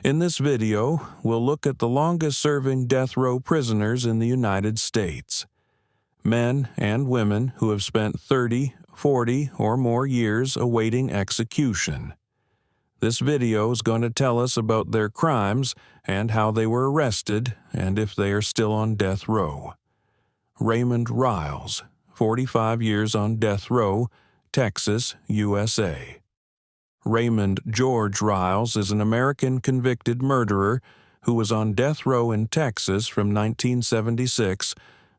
In this video, we'll look at the longest-serving death row prisoners in the United States. Men and women who have spent 30, 40, or more years awaiting execution. This video is going to tell us about their crimes and how they were arrested and if they are still on death row. Raymond Riles, 45 years on death row, Texas, USA. Raymond George Riles is an American convicted murderer who was on death row in Texas from 1976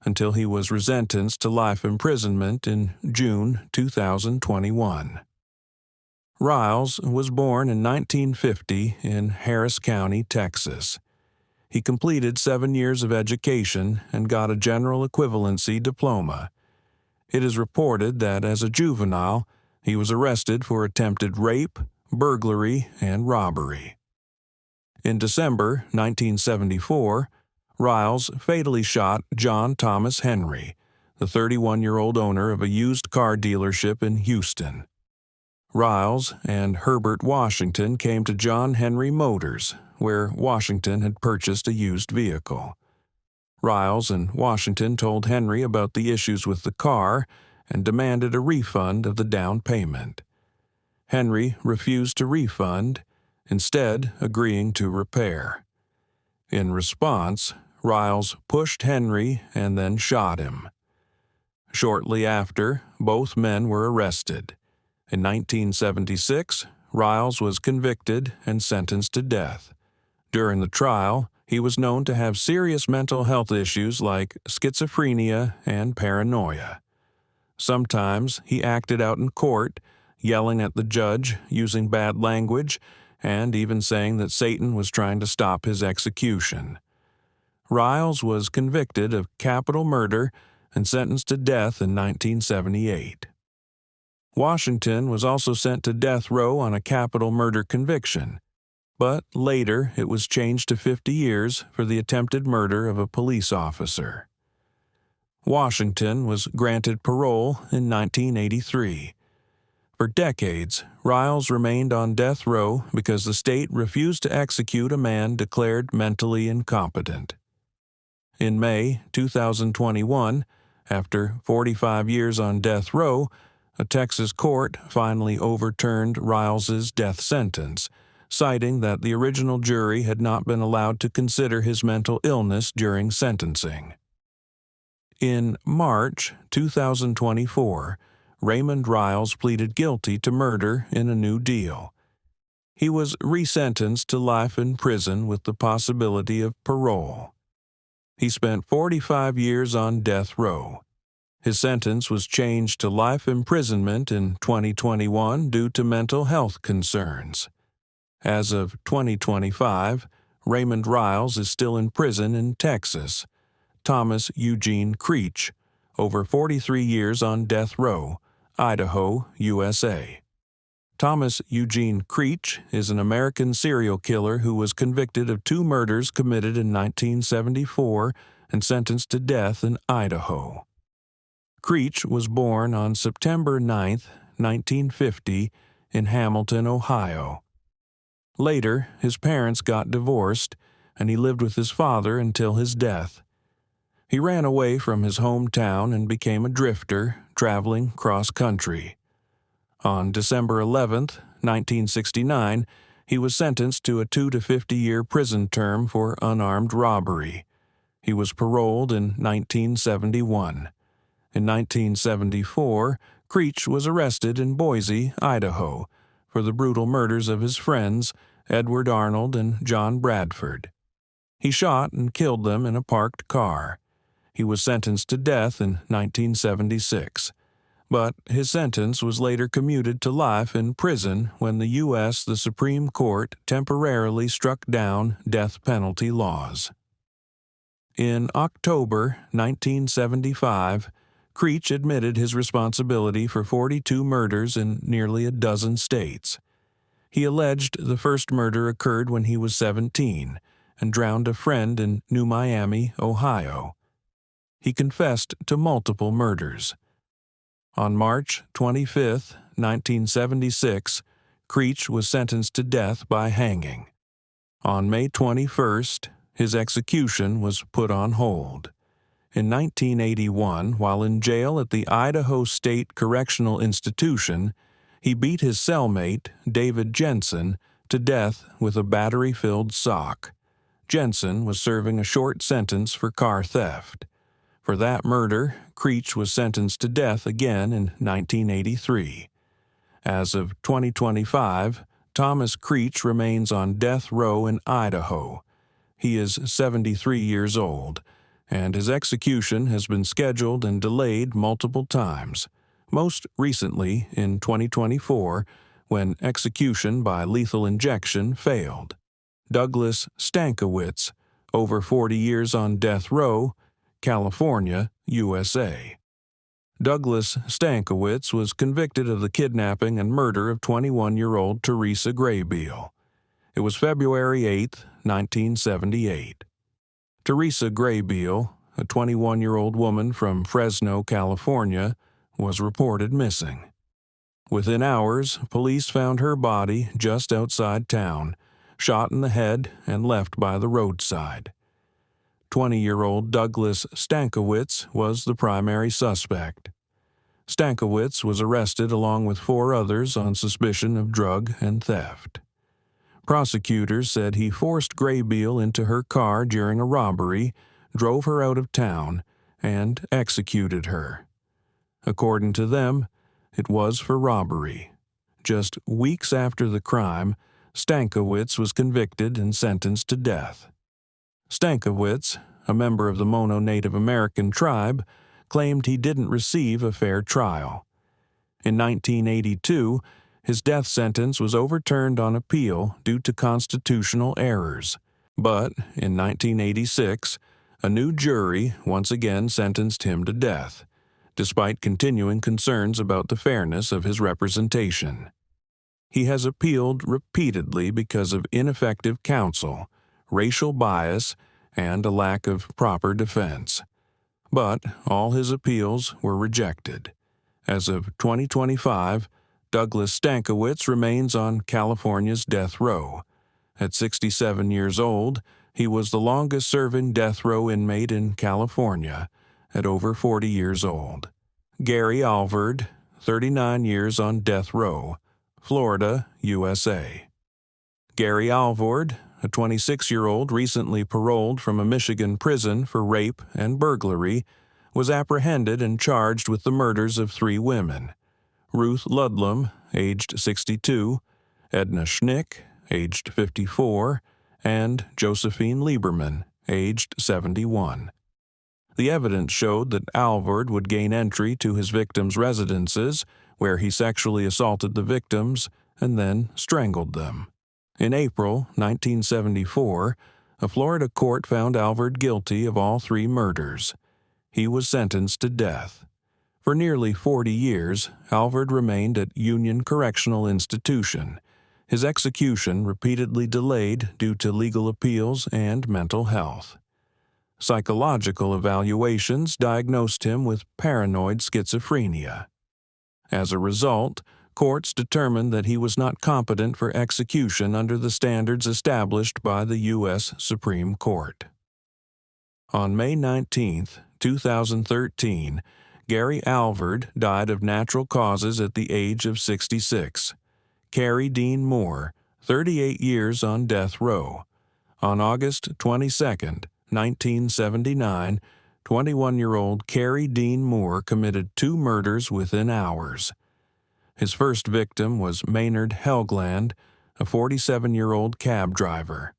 until he was resentenced to life imprisonment in June 2021. Riles was born in 1950 in Harris County, Texas. He completed 7 years of education and got a general equivalency diploma. It is reported that as a juvenile, he was arrested for attempted rape, burglary, and robbery. In December 1974, Riles fatally shot John Thomas Henry, the 31-year-old owner of a used car dealership in Houston. Riles and Herbert Washington came to John Henry Motors, where Washington had purchased a used vehicle. Riles and Washington told Henry about the issues with the car and demanded a refund of the down payment. Henry refused to refund, instead agreeing to repair. In response, Riles pushed Henry and then shot him. Shortly after, both men were arrested. In 1976, Riles was convicted and sentenced to death. During the trial, he was known to have serious mental health issues like schizophrenia and paranoia. Sometimes he acted out in court, yelling at the judge, using bad language, and even saying that Satan was trying to stop his execution. Riles was convicted of capital murder and sentenced to death in 1978. Washington was also sent to death row on a capital murder conviction, but later it was changed to 50 years for the attempted murder of a police officer. Washington was granted parole in 1983. For decades, Riles remained on death row because the state refused to execute a man declared mentally incompetent. In May 2021, after 45 years on death row, a Texas court finally overturned Riles's death sentence, citing that the original jury had not been allowed to consider his mental illness during sentencing. In March 2024, Raymond Riles pleaded guilty to murder in a new deal. He was resentenced to life in prison with the possibility of parole. He spent 45 years on death row. His sentence was changed to life imprisonment in 2021 due to mental health concerns. As of 2025, Raymond Riles is still in prison in Texas. Thomas Eugene Creech, over 43 years on death row, Idaho, USA. Thomas Eugene Creech is an American serial killer who was convicted of 2 murders committed in 1974 and sentenced to death in Idaho. Creech was born on September 9, 1950, in Hamilton, Ohio. Later, his parents got divorced, and he lived with his father until his death. He ran away from his hometown and became a drifter, traveling cross-country. On December 11, 1969, he was sentenced to a 2 to 50-year prison term for unarmed robbery. He was paroled in 1971. In 1974, Creech was arrested in Boise, Idaho, for the brutal murders of his friends, Edward Arnold and John Bradford. He shot and killed them in a parked car. He was sentenced to death in 1976, but his sentence was later commuted to life in prison when the the Supreme Court temporarily struck down death penalty laws. In October 1975, Creech admitted his responsibility for 42 murders in nearly a dozen states. He alleged the first murder occurred when he was 17 and drowned a friend in New Miami, Ohio. He confessed to multiple murders. On March 25, 1976, Creech was sentenced to death by hanging. On May 21st, his execution was put on hold. In 1981, while in jail at the Idaho State Correctional Institution, he beat his cellmate, David Jensen, to death with a battery-filled sock. Jensen was serving a short sentence for car theft. For that murder, Creech was sentenced to death again in 1983. As of 2025, Thomas Creech remains on death row in Idaho. He is 73 years old, and his execution has been scheduled and delayed multiple times, most recently in 2024 when execution by lethal injection failed. Douglas Stankiewicz, over 40 years on death row, California, USA. Douglas Stankiewicz was convicted of the kidnapping and murder of 21-year-old Teresa Graybeal. It was February 8, 1978. Teresa Graybeal, a 21-year-old woman from Fresno, California, was reported missing. Within hours, police found her body just outside town, shot in the head and left by the roadside. 20-year-old Douglas Stankiewicz was the primary suspect. Stankiewicz was arrested along with 4 others on suspicion of drug and theft. Prosecutors said he forced Graybeal into her car during a robbery, drove her out of town, and executed her. According to them, it was for robbery. Just weeks after the crime, Stankiewicz was convicted and sentenced to death. Stankiewicz, a member of the Mono Native American tribe, claimed he didn't receive a fair trial. In 1982, his death sentence was overturned on appeal due to constitutional errors. But in 1986, a new jury once again sentenced him to death, despite continuing concerns about the fairness of his representation. He has appealed repeatedly because of ineffective counsel, racial bias, and a lack of proper defense. But all his appeals were rejected. As of 2025, Douglas Stankiewicz remains on California's death row. At 67 years old, he was the longest-serving death row inmate in California, at over 40 years old. Gary Alvord, 39 years on death row, Florida, USA. Gary Alvord, a 26-year-old recently paroled from a Michigan prison for rape and burglary, was apprehended and charged with the murders of 3 women: Ruth Ludlam, aged 62, Edna Schnick, aged 54, and Josephine Lieberman, aged 71. The evidence showed that Alvord would gain entry to his victims' residences, where he sexually assaulted the victims and then strangled them. In April 1974, a Florida court found Alvord guilty of all 3 murders. He was sentenced to death. For nearly 40 years, Alvord remained at Union Correctional Institution, his execution repeatedly delayed due to legal appeals and mental health. Psychological evaluations diagnosed him with paranoid schizophrenia. As a result, courts determined that he was not competent for execution under the standards established by the U.S. Supreme Court. On May 19, 2013, Gary Alvord died of natural causes at the age of 66. Carrie Dean Moore, 38 years on death row. On August 22, 1979, 21-year-old Carrie Dean Moore committed 2 murders within hours. His first victim was Maynard Helgland, a 47-year-old cab driver.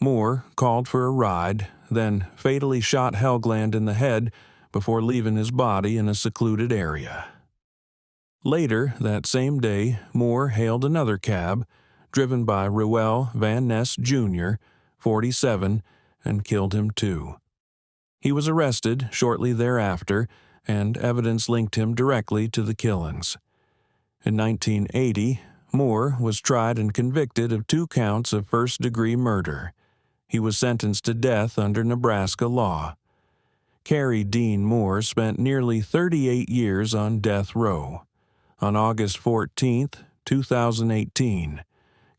Moore called for a ride, then fatally shot Helgland in the head before leaving his body in a secluded area. Later that same day, Moore hailed another cab, driven by Ruel Van Ness, Jr., 47, and killed him too. He was arrested shortly thereafter, and evidence linked him directly to the killings. In 1980, Moore was tried and convicted of 2 counts of first-degree murder. He was sentenced to death under Nebraska law. Carrie Dean Moore spent nearly 38 years on death row. On August 14, 2018,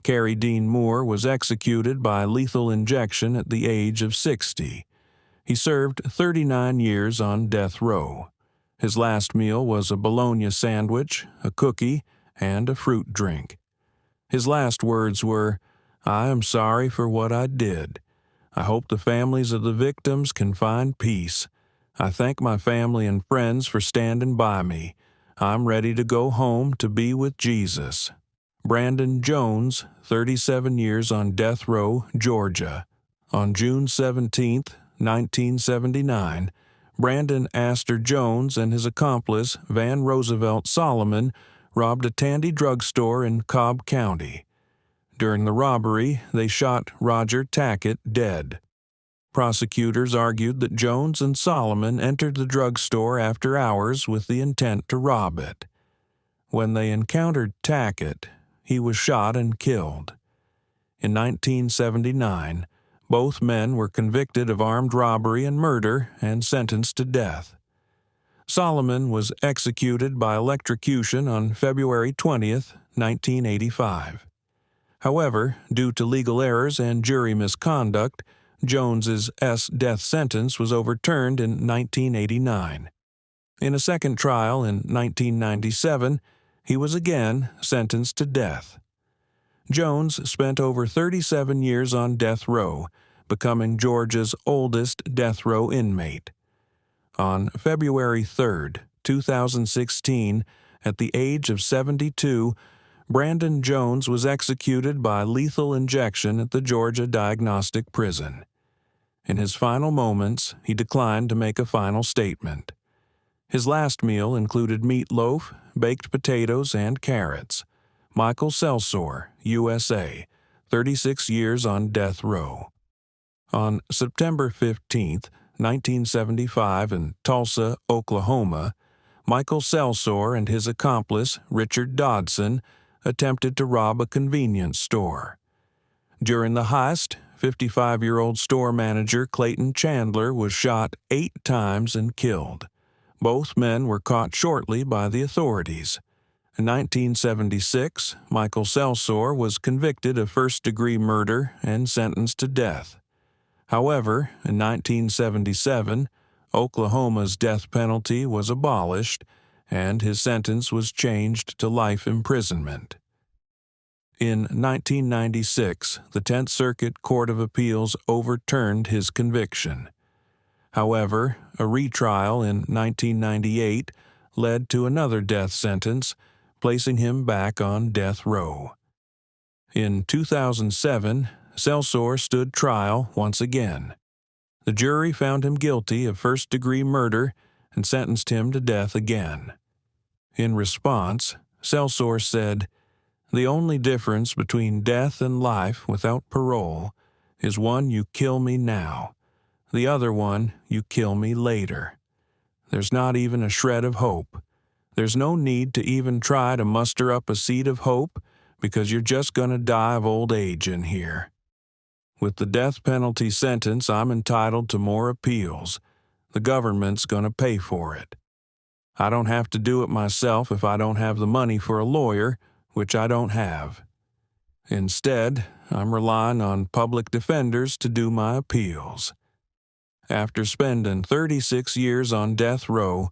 Carrie Dean Moore was executed by lethal injection at the age of 60. He served 39 years on death row. His last meal was a bologna sandwich, a cookie, and a fruit drink. His last words were, "I am sorry for what I did. I hope the families of the victims can find peace. I thank my family and friends for standing by me. I'm ready to go home to be with Jesus." Brandon Jones, 37 years on death row, Georgia. On June 17, 1979, Brandon Astor Jones and his accomplice, Van Roosevelt Solomon, robbed a Tandy drugstore in Cobb County. During the robbery, they shot Roger Tackett dead. Prosecutors argued that Jones and Solomon entered the drugstore after hours with the intent to rob it. When they encountered Tackett, he was shot and killed. In 1979, both men were convicted of armed robbery and murder and sentenced to death. Solomon was executed by electrocution on February 20, 1985. However, due to legal errors and jury misconduct, Jones's death sentence was overturned in 1989. In a second trial in 1997, he was again sentenced to death. Jones spent over 37 years on death row, becoming Georgia's oldest death row inmate. On February 3, 2016, at the age of 72, Brandon Jones was executed by lethal injection at the Georgia Diagnostic Prison. In his final moments, he declined to make a final statement. His last meal included meatloaf, baked potatoes, and carrots. Michael Selsor, USA, 36 years on death row. On September 15, 1975, in Tulsa, Oklahoma, Michael Selsor and his accomplice, Richard Dodson, attempted to rob a convenience store. During the heist, 55-year-old store manager Clayton Chandler was shot 8 times and killed. Both men were caught shortly by the authorities. In 1976, Michael Selsor was convicted of first-degree murder and sentenced to death. However, in 1977, Oklahoma's death penalty was abolished, and his sentence was changed to life imprisonment. In 1996, the 10th Circuit Court of Appeals overturned his conviction. However, a retrial in 1998 led to another death sentence, placing him back on death row. In 2007, Selsor stood trial once again. The jury found him guilty of first-degree murder and sentenced him to death again. In response, Selsor said, "The only difference between death and life without parole is one you kill me now. The other one, you kill me later. There's not even a shred of hope. There's no need to even try to muster up a seed of hope because you're just going to die of old age in here. With the death penalty sentence, I'm entitled to more appeals. The government's going to pay for it. I don't have to do it myself if I don't have the money for a lawyer, which I don't have. Instead, I'm relying on public defenders to do my appeals." After spending 36 years on death row,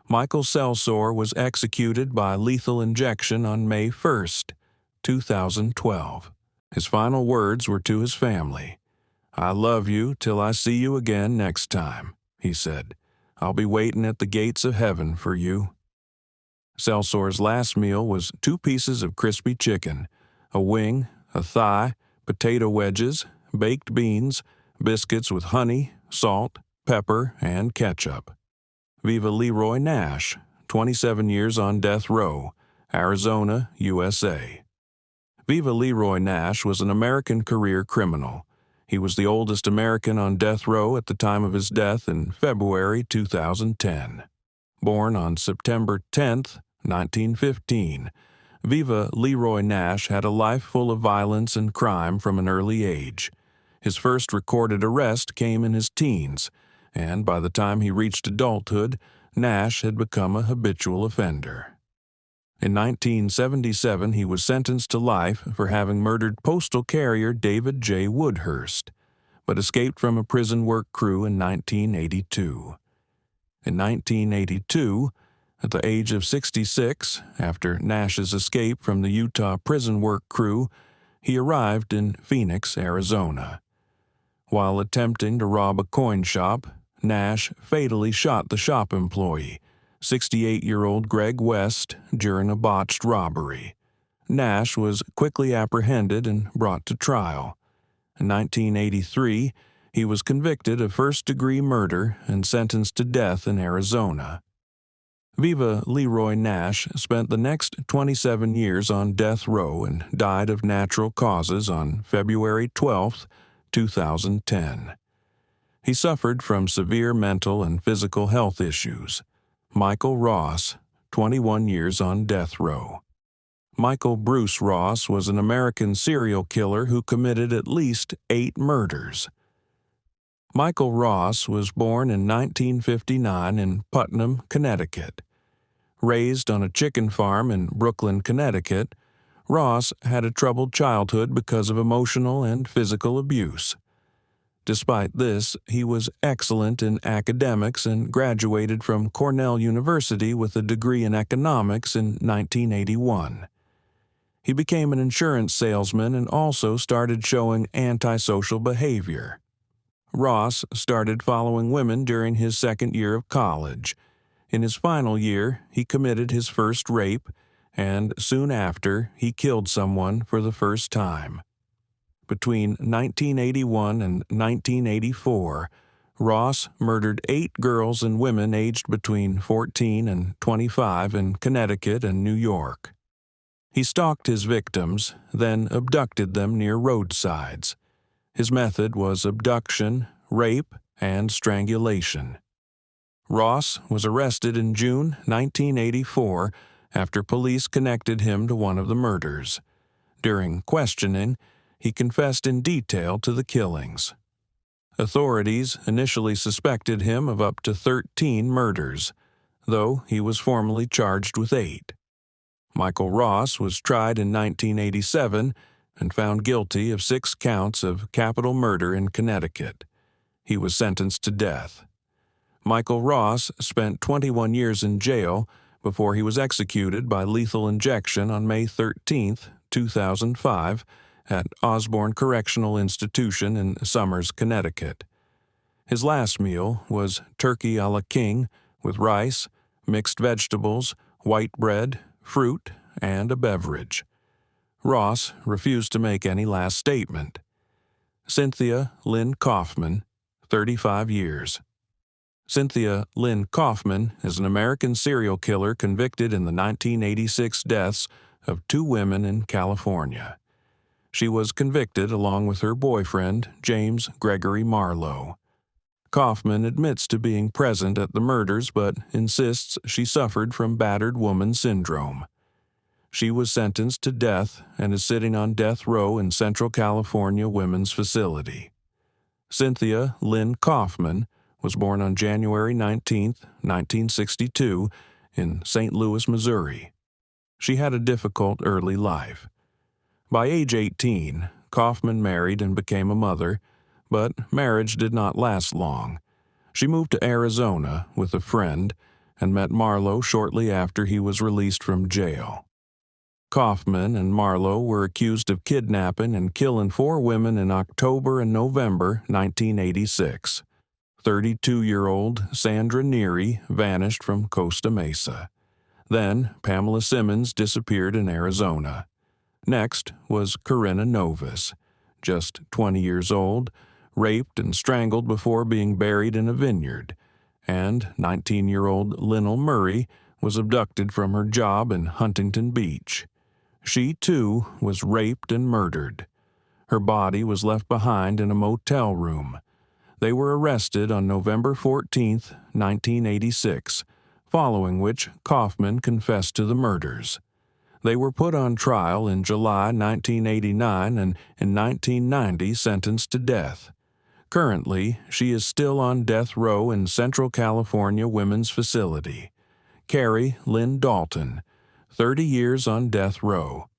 Michael Selsor was executed by lethal injection on May 1, 2012. His final words were to his family. "I love you till I see you again next time," he said. "I'll be waiting at the gates of heaven for you." Selsor's last meal was 2 pieces of crispy chicken, a wing, a thigh, potato wedges, baked beans, biscuits with honey, salt, pepper, and ketchup. Viva Leroy Nash, 27 years on death row, Arizona, USA. Viva Leroy Nash was an American career criminal. He was the oldest American on death row at the time of his death in February 2010. Born on September 10, 1915, Viva Leroy Nash had a life full of violence and crime from an early age. His first recorded arrest came in his teens, and by the time he reached adulthood, Nash had become a habitual offender. In 1977, he was sentenced to life for having murdered postal carrier David J. Woodhurst, but escaped from a prison work crew in 1982. In 1982, at the age of 66, after Nash's escape from the Utah prison work crew, he arrived in Phoenix, Arizona. While attempting to rob a coin shop, Nash fatally shot the shop employee, 68-year-old Greg West, during a botched robbery. Nash was quickly apprehended and brought to trial. In 1983, he was convicted of first-degree murder and sentenced to death in Arizona. Viva Leroy Nash spent the next 27 years on death row and died of natural causes on February 12, 2010. He suffered from severe mental and physical health issues. Michael Ross, 21 years on death row. Michael Bruce Ross was an American serial killer who committed at least 8 murders. Michael Ross was born in 1959 in Putnam, Connecticut. Raised on a chicken farm in Brooklyn, Connecticut, Ross had a troubled childhood because of emotional and physical abuse. Despite this, he was excellent in academics and graduated from Cornell University with a degree in economics in 1981. He became an insurance salesman and also started showing antisocial behavior. Ross started following women during his second year of college. In his final year, he committed his first rape, and soon after, he killed someone for the first time. Between 1981 and 1984, Ross murdered 8 girls and women aged between 14 and 25 in Connecticut and New York. He stalked his victims, then abducted them near roadsides. His method was abduction, rape, and strangulation. Ross was arrested in June 1984 after police connected him to one of the murders. During questioning, he confessed in detail to the killings. Authorities initially suspected him of up to 13 murders, though he was formally charged with 8. Michael Ross was tried in 1987 and found guilty of 6 counts of capital murder in Connecticut. He was sentenced to death. Michael Ross spent 21 years in jail before he was executed by lethal injection on May 13, 2005, at Osborne Correctional Institution in Somers, Connecticut. His last meal was turkey a la king with rice, mixed vegetables, white bread, fruit, and a beverage. Ross refused to make any last statement. Cynthia Lynn Kaufman, 35 years. Cynthia Lynn Kaufman is an American serial killer convicted in the 1986 deaths of 2 women in California. She was convicted along with her boyfriend, James Gregory Marlowe. Kaufman admits to being present at the murders but insists she suffered from battered woman syndrome. She was sentenced to death and is sitting on death row in Central California Women's Facility. Cynthia Lynn Kaufman was born on January 19, 1962, in St. Louis, Missouri. She had a difficult early life. By age 18, Kaufman married and became a mother, but marriage did not last long. She moved to Arizona with a friend and met Marlowe shortly after he was released from jail. Kaufman and Marlowe were accused of kidnapping and killing 4 women in October and November 1986. 32-year-old Sandra Neary vanished from Costa Mesa. Then Pamela Simmons disappeared in Arizona. Next was Corinna Novus, just 20 years old, raped and strangled before being buried in a vineyard, and 19-year-old Lynnell Murray was abducted from her job in Huntington Beach. She, too, was raped and murdered. Her body was left behind in a motel room. They were arrested on November 14, 1986, following which Kaufman confessed to the murders. They were put on trial in July 1989 and in 1990 sentenced to death. Currently, she is still on death row in Central California Women's Facility. Carrie Lynn Dalton, 30 years on death row.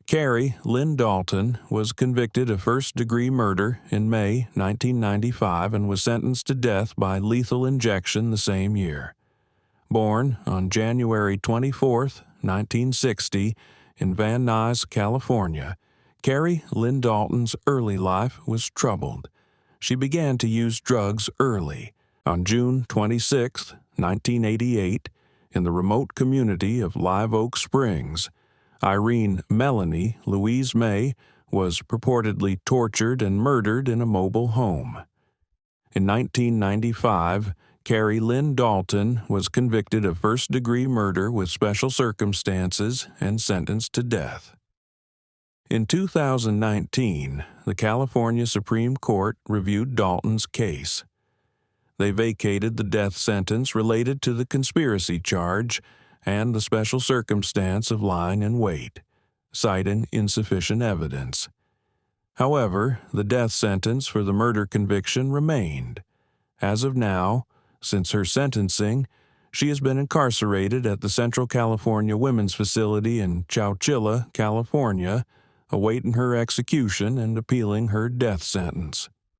Carrie Lynn Dalton was convicted of first-degree murder in May 1995 and was sentenced to death by lethal injection the same year. Born on January 24, 1960, in Van Nuys, California, Carrie Lynn Dalton's early life was troubled. She began to use drugs early. On June 26, 1988, in the remote community of Live Oak Springs, Irene Melanie Louise May was purportedly tortured and murdered in a mobile home. In 1995, Carrie Lynn Dalton was convicted of first-degree murder with special circumstances and sentenced to death. In 2019, the California Supreme Court reviewed Dalton's case. They vacated the death sentence related to the conspiracy charge and the special circumstance of lying in wait, citing insufficient evidence. However, the death sentence for the murder conviction remained. As of now, since her sentencing, she has been incarcerated at the Central California Women's Facility in Chowchilla, California, awaiting her execution and appealing her death sentence.